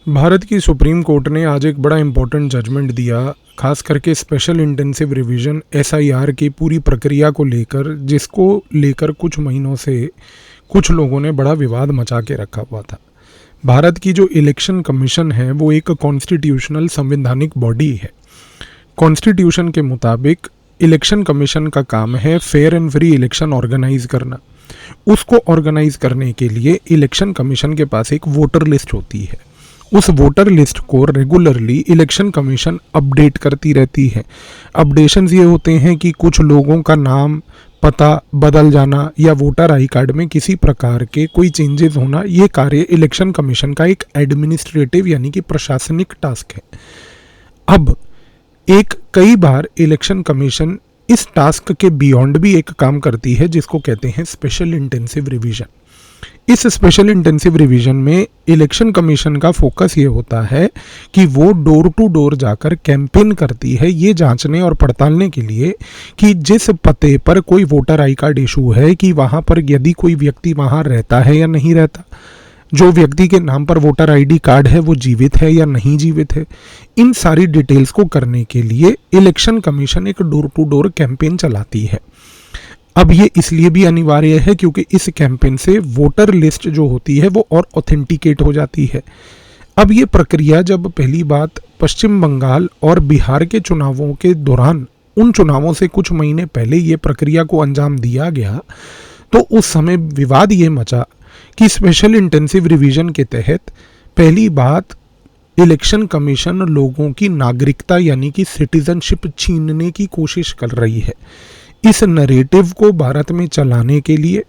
भारत की supreme court ने आज एक बड़ा इम्पोर्टेंट जजमेंट दिया, खास करके स्पेशल इंटेंसिव रिवीजन एसआईआर की पूरी प्रक्रिया को लेकर, जिसको लेकर कुछ महीनों से कुछ लोगों ने बड़ा विवाद मचा के रखा हुआ था। भारत की जो इलेक्शन कमीशन है वो एक कॉन्स्टिट्यूशनल संवैधानिक बॉडी है। कॉन्स्टिट्यूशन के मुताबिक इलेक्शन कमीशन का काम है fair and free election organise करना। उसको ऑर्गेनाइज करने के लिए इलेक्शन कमीशन के पास एक वोटर लिस्ट होती है। उस वोटर लिस्ट को रेगुलरली इलेक्शन कमीशन अपडेट करती रहती है। अपडेशंस ये होते हैं कि कुछ लोगों का नाम पता बदल जाना या वोटर आई कार्ड में किसी प्रकार के कोई चेंजेस होना, ये कार्य इलेक्शन कमीशन का एक एडमिनिस्ट्रेटिव यानी कि प्रशासनिक टास्क है। अब कई बार इलेक्शन कमीशन इस टास्क के बियॉन्ड भी एक काम करती है, जिसको कहते हैं स्पेशल इंटेंसिव रिवीजन। इस स्पेशल इंटेंसिव रिवीजन में इलेक्शन कमीशन का फोकस ये होता है कि वो डोर टू डोर जाकर कैंपेन करती है, ये जांचने और पड़तालने के लिए कि जिस पते पर कोई वोटर आई कार्ड इशू है कि वहाँ पर यदि कोई व्यक्ति वहाँ रहता है या नहीं रहता, जो व्यक्ति के नाम पर वोटर आईडी कार्ड है वो जीवित है या नहीं जीवित है। इन सारी डिटेल्स को करने के लिए इलेक्शन कमीशन एक डोर टू डोर कैंपेन चलाती है। अब ये इसलिए भी अनिवार्य है क्योंकि इस कैंपेन से वोटर लिस्ट जो होती है वो और ऑथेंटिकेट हो जाती है। अब ये प्रक्रिया जब पहली बात पश्चिम बंगाल और बिहार के चुनावों के दौरान, उन चुनावों से कुछ महीने पहले ये प्रक्रिया को अंजाम दिया गया, तो उस समय विवाद ये मचा कि स्पेशल इंटेंसिव रिवीजन के तहत पहली बात इलेक्शन कमीशन लोगों की नागरिकता यानी कि सिटीजनशिप छीनने की कोशिश कर रही है। इस नरेटिव को भारत में चलाने के लिए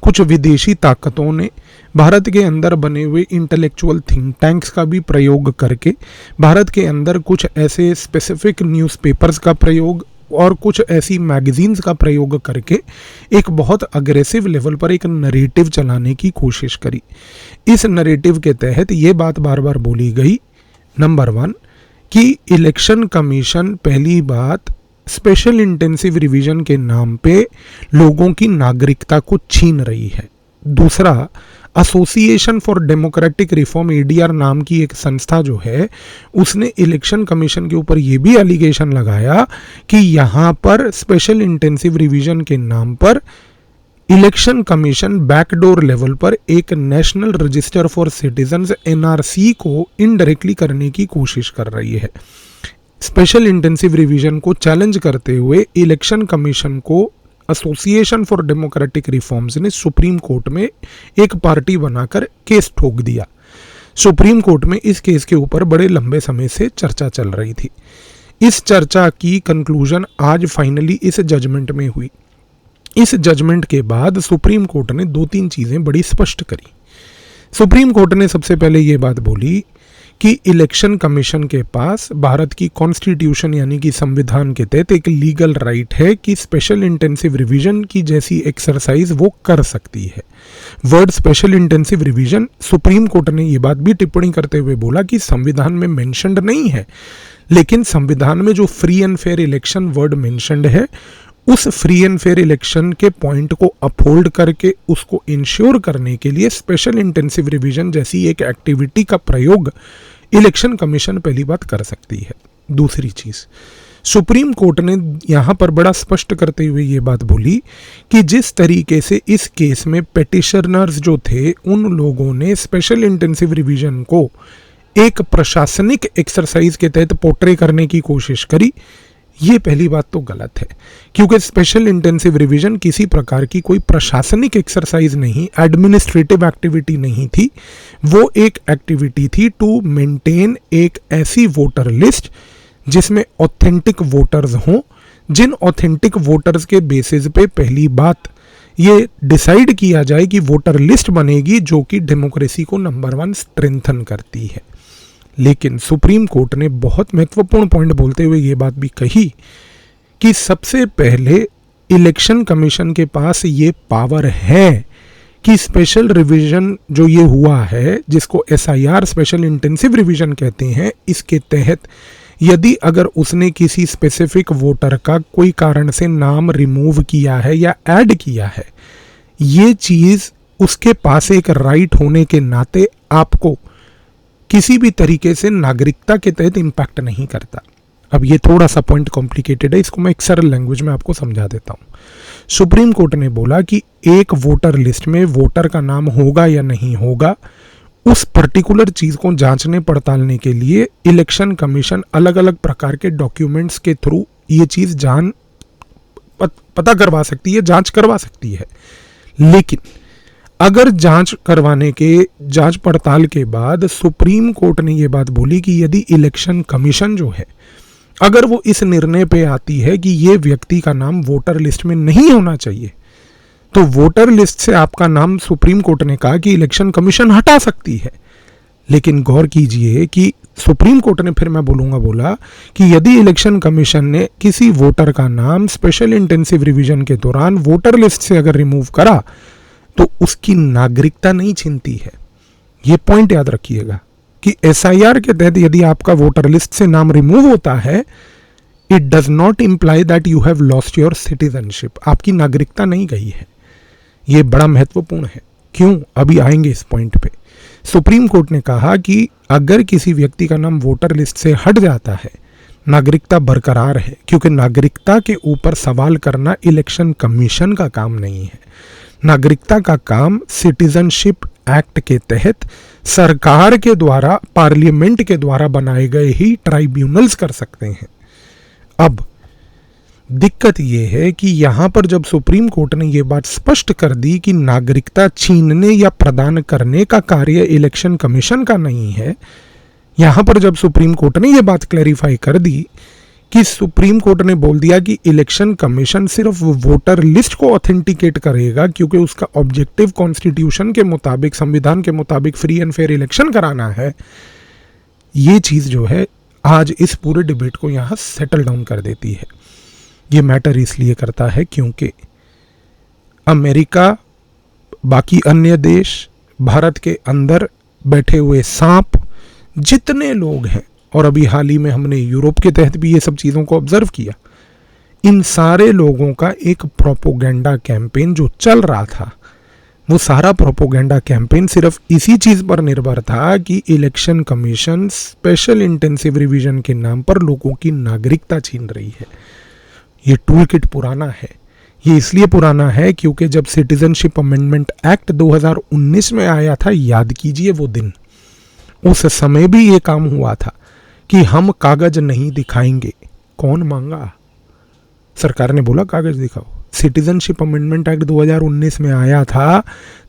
कुछ विदेशी ताकतों ने भारत के अंदर बने हुए इंटेलेक्चुअल थिंक टैंक्स का भी प्रयोग करके, भारत के अंदर कुछ ऐसे स्पेसिफिक न्यूज़पेपर्स का प्रयोग और कुछ ऐसी मैगजीन्स का प्रयोग करके एक बहुत अग्रेसिव लेवल पर एक नरेटिव चलाने की कोशिश करी। इस नरेटिव के तहत ये बात बार बार बोली गई, नंबर 1, कि इलेक्शन कमीशन पहली बात स्पेशल इंटेंसिव रिवीजन के नाम पे लोगों की नागरिकता को छीन रही है। दूसरा, association for democratic reform ADR नाम की एक संस्था जो है, उसने इलेक्शन कमीशन के ऊपर ये भी एलिगेशन लगाया कि यहाँ पर स्पेशल इंटेंसिव रिवीजन के नाम पर इलेक्शन कमीशन बैकडोर लेवल पर एक national register for citizens NRC को इनडायरेक्टली करने की कोशिश कर रही है। स्पेशल इंटेंसिव रिवीजन को चैलेंज करते हुए इलेक्शन कमीशन को एसोसिएशन फॉर डेमोक्रेटिक रिफॉर्म्स ने सुप्रीम कोर्ट में एक पार्टी बनाकर केस ठोक दिया। सुप्रीम कोर्ट में इस केस के ऊपर बड़े लंबे समय से चर्चा चल रही थी। इस चर्चा की कंक्लूजन आज फाइनली इस जजमेंट में हुई। इस जजमेंट के बाद सुप्रीम कोर्ट ने 2-3 चीज़ें बड़ी स्पष्ट करी। सुप्रीम कोर्ट ने सबसे पहले ये बात बोली कि इलेक्शन कमीशन के पास भारत की कॉन्स्टिट्यूशन यानी कि संविधान के तहत एक लीगल राइट है कि स्पेशल इंटेंसिव रिवीजन की जैसी एक्सरसाइज वो कर सकती है। Word special intensive revision, supreme court ने ये बात भी टिप्पणी करते हुए बोला कि संविधान में मेंशन्ड नहीं है, लेकिन संविधान में जो free and fair election word mentioned है, उस फ्री एंड फेयर इलेक्शन के पॉइंट को अपहोल्ड करके उसको इंश्योर करने के लिए स्पेशल इंटेंसिव रिवीजन जैसी एक एक्टिविटी का प्रयोग इलेक्शन कमीशन पहली बात कर सकती है। दूसरी चीज़, सुप्रीम कोर्ट ने यहाँ पर बड़ा स्पष्ट करते हुए ये बात बोली कि जिस तरीके से इस केस में पेटिशनर्स जो थे, उन लोगों ने स्पेशल इंटेंसिव रिवीजन को एक प्रशासनिक एक्सरसाइज के तहत पोर्ट्रे करने की कोशिश करी, ये पहली बात तो गलत है, क्योंकि स्पेशल इंटेंसिव रिवीजन किसी प्रकार की कोई प्रशासनिक एक्सरसाइज नहीं, एडमिनिस्ट्रेटिव एक्टिविटी नहीं थी। वो एक एक्टिविटी थी टू मेंटेन एक ऐसी वोटर लिस्ट जिसमें ऑथेंटिक वोटर्स हों, जिन ऑथेंटिक वोटर्स के बेसिस पे पहली बात ये डिसाइड किया जाए कि वोटर लिस्ट बनेगी जो कि डेमोक्रेसी को नंबर 1 स्ट्रेंथन करती है। लेकिन सुप्रीम कोर्ट ने बहुत महत्वपूर्ण पॉइंट बोलते हुए ये बात भी कही कि सबसे पहले इलेक्शन कमीशन के पास ये पावर है कि स्पेशल रिवीजन जो ये हुआ है, जिसको एसआईआर स्पेशल इंटेंसिव रिवीजन कहते हैं, इसके तहत यदि अगर उसने किसी स्पेसिफिक वोटर का कोई कारण से नाम रिमूव किया है या ऐड किया है, ये चीज़ उसके पास एक राइट होने के नाते आपको किसी भी तरीके से नागरिकता के तहत इम्पैक्ट नहीं करता। अब ये थोड़ा सा पॉइंट कॉम्प्लिकेटेड है, इसको मैं एक सरल लैंग्वेज में आपको समझा देता हूँ। सुप्रीम कोर्ट ने बोला कि एक वोटर लिस्ट में वोटर का नाम होगा या नहीं होगा, उस पर्टिकुलर चीज़ को जांचने पड़तालने के लिए इलेक्शन कमीशन अलग अलग प्रकार के डॉक्यूमेंट्स के थ्रू ये चीज़ पता करवा सकती है, जांच करवा सकती है। लेकिन अगर जांच पड़ताल के बाद सुप्रीम कोर्ट ने ये बात बोली कि यदि इलेक्शन कमीशन जो है, अगर वो इस निर्णय पे आती है कि ये व्यक्ति का नाम वोटर लिस्ट में नहीं होना चाहिए, तो वोटर लिस्ट से आपका नाम सुप्रीम कोर्ट ने कहा कि इलेक्शन कमीशन हटा सकती है। लेकिन गौर कीजिए कि सुप्रीम कोर्ट ने, फिर मैं बोला कि यदि इलेक्शन कमीशन ने किसी वोटर का नाम स्पेशल इंटेंसिव रिवीजन के दौरान वोटर लिस्ट से अगर रिमूव करा तो उसकी नागरिकता नहीं छीनती है। ये पॉइंट याद रखिएगा कि एसआईआर के तहत यदि आपका वोटर लिस्ट से नाम रिमूव होता है, it does not imply that you have lost your citizenship. आपकी नागरिकता नहीं गई है। ये बड़ा महत्वपूर्ण है। क्यों? अभी आएंगे इस पॉइंट पे। सुप्रीम कोर्ट ने कहा कि अगर किसी व्यक्ति का नाम वोटर लिस्ट से हट जाता है, नागरिकता बरकरार है, क्योंकि नागरिकता के ऊपर सवाल करना इलेक्शन कमीशन का काम नहीं है। नागरिकता का काम सिटीजनशिप एक्ट के तहत सरकार के द्वारा, पार्लियामेंट के द्वारा बनाए गए ही ट्राइब्यूनल्स कर सकते हैं। अब दिक्कत यह है कि यहां पर जब सुप्रीम कोर्ट ने यह बात स्पष्ट कर दी कि नागरिकता छीनने या प्रदान करने का कार्य इलेक्शन कमीशन का नहीं है, यहां पर जब सुप्रीम कोर्ट ने यह बात क्लैरिफाई कर दी कि सुप्रीम कोर्ट ने बोल दिया कि इलेक्शन कमीशन सिर्फ वोटर लिस्ट को ऑथेंटिकेट करेगा, क्योंकि उसका ऑब्जेक्टिव कॉन्स्टिट्यूशन के मुताबिक, संविधान के मुताबिक फ्री एंड फेयर इलेक्शन कराना है। ये चीज जो है आज इस पूरे डिबेट को यहां सेटल डाउन कर देती है। ये मैटर इसलिए करता है क्योंकि अमेरिका, बाकी अन्य देश, भारत के अंदर बैठे हुए सांप, जितने लोग हैं, और अभी हाल ही में हमने यूरोप के तहत भी ये सब चीज़ों को ऑब्जर्व किया, इन सारे लोगों का एक प्रोपोगेंडा कैंपेन जो चल रहा था, वो सारा प्रोपोगेंडा कैंपेन सिर्फ इसी चीज़ पर निर्भर था कि election commission special intensive revision के नाम पर लोगों की नागरिकता छीन रही है। ये टूल किट पुराना है। ये इसलिए पुराना है क्योंकि जब सिटीजनशिप अमेंडमेंट एक्ट 2019 में आया था, याद कीजिए वो दिन, उस समय भी ये काम हुआ था कि हम कागज नहीं दिखाएंगे। कौन मांगा? सरकार ने बोला कागज दिखाओ। सिटीजनशिप अमेंडमेंट एक्ट 2019 में आया था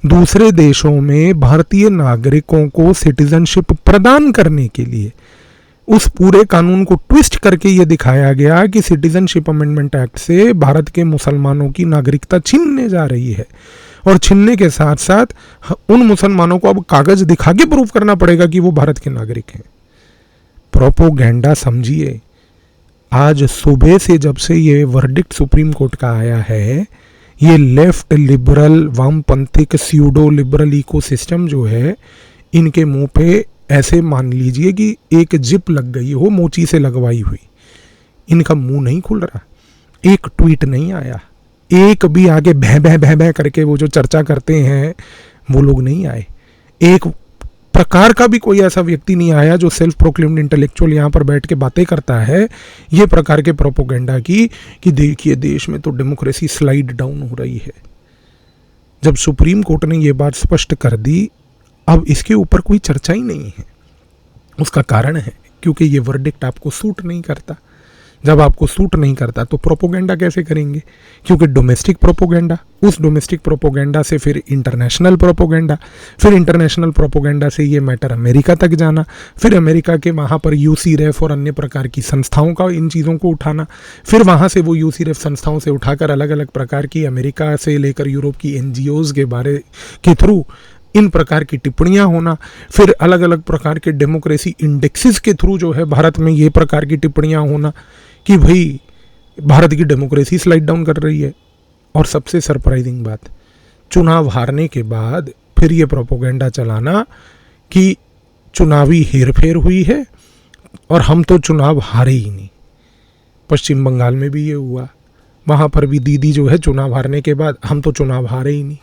दूसरे देशों में भारतीय नागरिकों को सिटीजनशिप प्रदान करने के लिए। उस पूरे कानून को ट्विस्ट करके ये दिखाया गया कि सिटीजनशिप अमेंडमेंट एक्ट से भारत के मुसलमानों की नागरिकता छीनने जा रही है, और छीनने के साथ साथ उन मुसलमानों को अब कागज दिखा के प्रूव करना पड़ेगा कि वो भारत के नागरिक हैं। प्रोपोगेंडा समझिए। आज सुबह से जब से ये वर्डिक्ट सुप्रीम कोर्ट का आया है, ये लेफ्ट लिबरल, वामपंथिक, स्यूडो लिबरल इकोसिस्टम जो है, इनके मुंह पे ऐसे मान लीजिए कि एक जिप लग गई हो, मोची से लगवाई हुई। इनका मुंह नहीं खुल रहा, एक ट्वीट नहीं आया, एक भी आगे भै भै भै भै करके वो जो चर्चा करते हैं वो लोग नहीं आए। एक प्रकार का भी कोई ऐसा व्यक्ति नहीं आया जो सेल्फ प्रोक्लेम्ड इंटेलेक्चुअल यहाँ पर बैठ के बातें करता है ये प्रकार के प्रोपोगेंडा की, कि देखिए देश में तो डेमोक्रेसी स्लाइड डाउन हो रही है। जब सुप्रीम कोर्ट ने ये बात स्पष्ट कर दी, अब इसके ऊपर कोई चर्चा ही नहीं है। उसका कारण है क्योंकि ये वर्डिक्ट आपको सूट नहीं करता। जब आपको सूट नहीं करता तो प्रोपोगेंडा कैसे करेंगे? क्योंकि डोमेस्टिक प्रोपोगेंडा, उस डोमेस्टिक प्रोपोगेंडा से फिर इंटरनेशनल प्रोपोगेंडा, फिर इंटरनेशनल प्रोपोगेंडा से ये मैटर अमेरिका तक जाना, फिर अमेरिका के वहाँ पर यूसीरेफ और अन्य प्रकार की संस्थाओं का इन चीज़ों को उठाना, फिर वहाँ से वो यूसीरेफ संस्थाओं से उठाकर अलग अलग प्रकार की अमेरिका से लेकर यूरोप की एनजीओज के बारे के थ्रू इन प्रकार की टिप्पणियां होना, फिर अलग अलग प्रकार के डेमोक्रेसी इंडेक्सेस के थ्रू जो है भारत में ये प्रकार की टिप्पणियां होना कि भाई भारत की डेमोक्रेसी स्लाइड डाउन कर रही है। और सबसे सरप्राइजिंग बात, चुनाव हारने के बाद फिर ये प्रोपोगेंडा चलाना कि चुनावी हेरफेर हुई है और हम तो चुनाव हारे ही नहीं। पश्चिम बंगाल में भी ये हुआ, वहाँ पर भी दीदी जो है चुनाव हारने के बाद हम तो चुनाव हारे ही नहीं।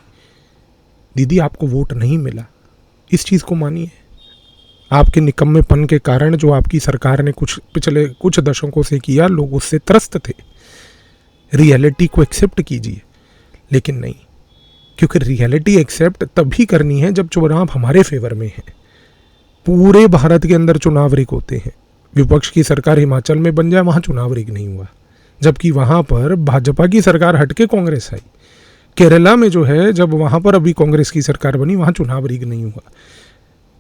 दीदी आपको वोट नहीं मिला, इस चीज़ को मानिए। आपके निकम्मेपन के कारण जो आपकी सरकार ने पिछले कुछ दशकों से किया, लोग उससे त्रस्त थे। रियलिटी को एक्सेप्ट कीजिए। लेकिन नहीं, क्योंकि रियलिटी एक्सेप्ट तभी करनी है जब चुनाव हमारे फेवर में है। पूरे भारत के अंदर चुनाव रिग होते हैं। विपक्ष की सरकार हिमाचल में बन जाए, वहाँ चुनाव रिग नहीं हुआ, जबकि वहाँ पर भाजपा की सरकार हटके कांग्रेस आई। केरला में जो है, जब वहाँ पर अभी कांग्रेस की सरकार बनी, वहाँ चुनाव रिग नहीं हुआ।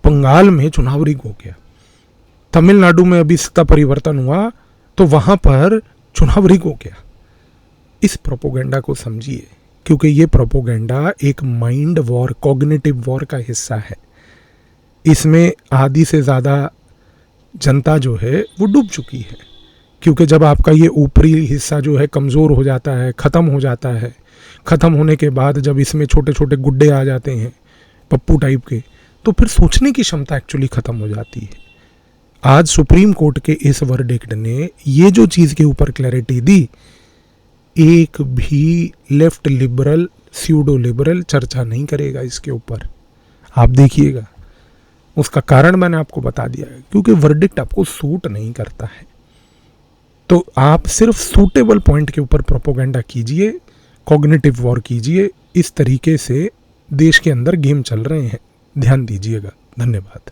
बंगाल में चुनाव रिग हो गया। तमिलनाडु में अभी सत्ता परिवर्तन हुआ तो वहाँ पर चुनाव रिग हो गया। इस प्रोपोगेंडा को समझिए, क्योंकि ये प्रोपोगेंडा एक माइंड वॉर, कॉग्निटिव वॉर का हिस्सा है। इसमें आधी से ज़्यादा जनता जो है वो डूब चुकी है, क्योंकि जब आपका ये ऊपरी हिस्सा जो है कमज़ोर हो जाता है, ख़त्म हो जाता है, ख़त्म होने के बाद जब इसमें छोटे छोटे गुड्डे आ जाते हैं पप्पू टाइप के, तो फिर सोचने की क्षमता एक्चुअली ख़त्म हो जाती है। आज सुप्रीम कोर्ट के इस वर्डिक्ट ने ये जो चीज़ के ऊपर क्लैरिटी दी, एक भी लेफ्ट लिबरल, स्यूडो लिबरल चर्चा नहीं करेगा इसके ऊपर। आप देखिएगा, उसका कारण मैंने आपको बता दिया है, क्योंकि वर्डिक्ट आपको सूट नहीं करता है। तो आप सिर्फ सूटेबल पॉइंट के ऊपर प्रोपोगेंडा कीजिए, कॉग्निटिव वॉर कीजिए। इस तरीके से देश के अंदर गेम चल रहे हैं, ध्यान दीजिएगा। धन्यवाद।